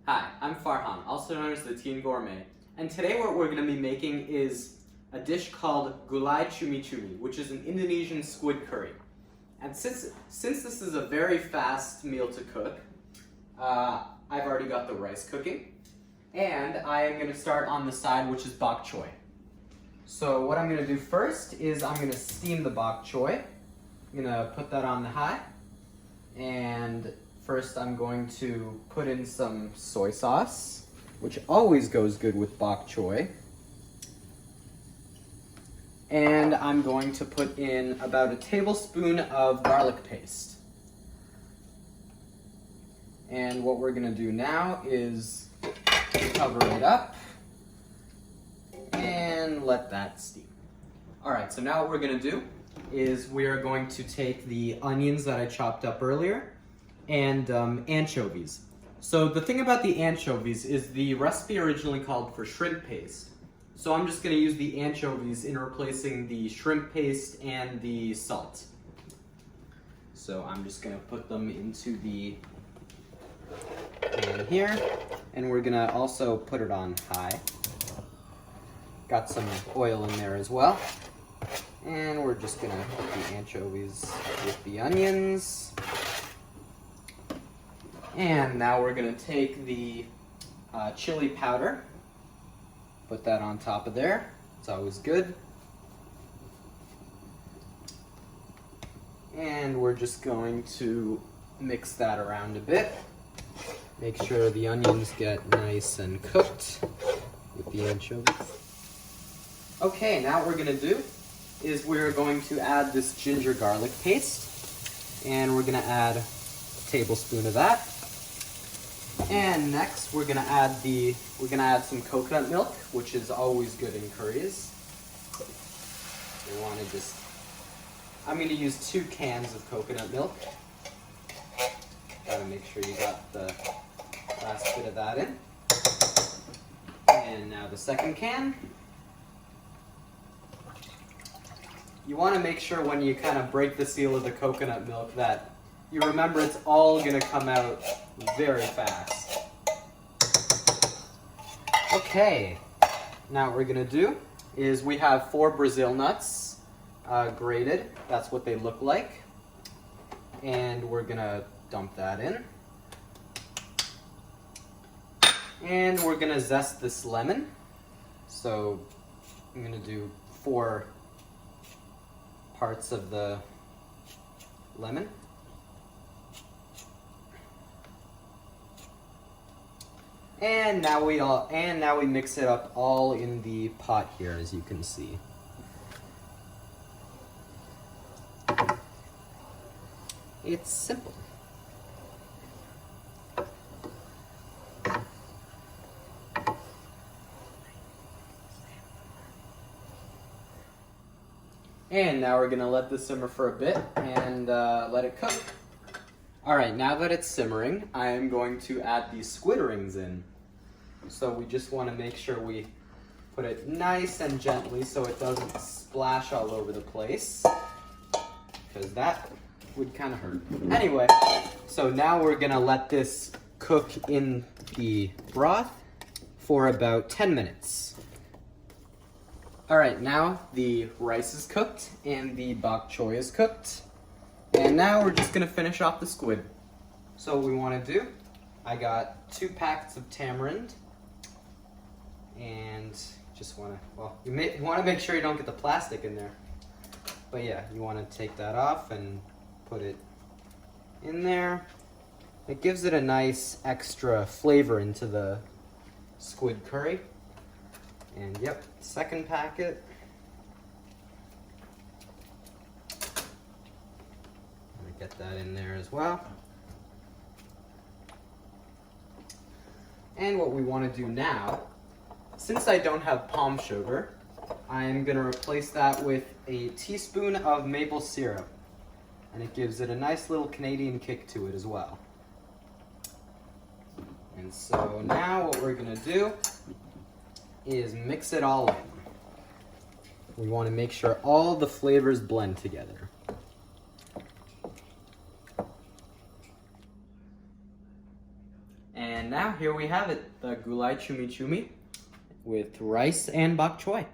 Hi, I'm Farhan, also known as the Teen Gourmet, and today what we're going to be making is a dish called Gulai Cumi-Cumi, which is an Indonesian squid curry. And since this is a very fast meal to cook, I've already got the rice cooking, and I am going to start on the side, which is bok choy. So what I'm going to do first is I'm going to steam the bok choy. I'm going to put that on the high, and first I'm going to put in some soy sauce, which always goes good with bok choy. And I'm going to put in about a tablespoon of garlic paste. And what we're gonna do now is cover it up and let that steam. All right, so now what we're gonna do is we are going to take the onions that I chopped up earlier and anchovies. So the thing about the anchovies is the recipe originally called for shrimp paste. So I'm just going to use the anchovies in replacing the shrimp paste and the salt. So I'm just going to put them into the pan here, and we're going to also put it on high. Got some oil in there as well. And we're just going to put the anchovies with the onions. And now we're going to take the chili powder, put that on top of there. It's always good. And we're just going to mix that around a bit. Make sure the onions get nice and cooked with the anchovies. Okay, now what we're going to do is we're going to add this ginger garlic paste, and we're going to add a tablespoon of that. And next, we're gonna add some coconut milk, which is always good in curries. I'm gonna use 2 cans of coconut milk. Gotta make sure you got the last bit of that in. And now the second can. You wanna make sure when you kind of break the seal of the coconut milk that you remember it's all gonna come out very fast. Okay, now what we're gonna do is we have 4 Brazil nuts grated. That's what they look like. And we're gonna dump that in. And we're gonna zest this lemon. So I'm gonna do 4 parts of the lemon. And now we mix it up all in the pot here, as you can see. It's simple. And now we're gonna let this simmer for a bit and let it cook. All right, now that it's simmering, I am going to add these squid rings in. So we just want to make sure we put it nice and gently so it doesn't splash all over the place, because that would kind of hurt. Anyway, so now we're gonna let this cook in the broth for about 10 minutes. All right, now the rice is cooked and the bok choy is cooked. And now we're just gonna finish off the squid. So what we wanna do, I got 2 packets of tamarind, and just wanna, you wanna make sure you don't get the plastic in there. But yeah, you wanna take that off and put it in there. It gives it a nice extra flavor into the squid curry. And yep, second packet. Get that in there as well. And what we want to do now, since I don't have palm sugar, I'm going to replace that with a teaspoon of maple syrup. And it gives it a nice little Canadian kick to it as well. And so now what we're going to do is mix it all in. We want to make sure all the flavors blend together. And now here we have it, the Gulai Cumi-Cumi with rice and bok choy.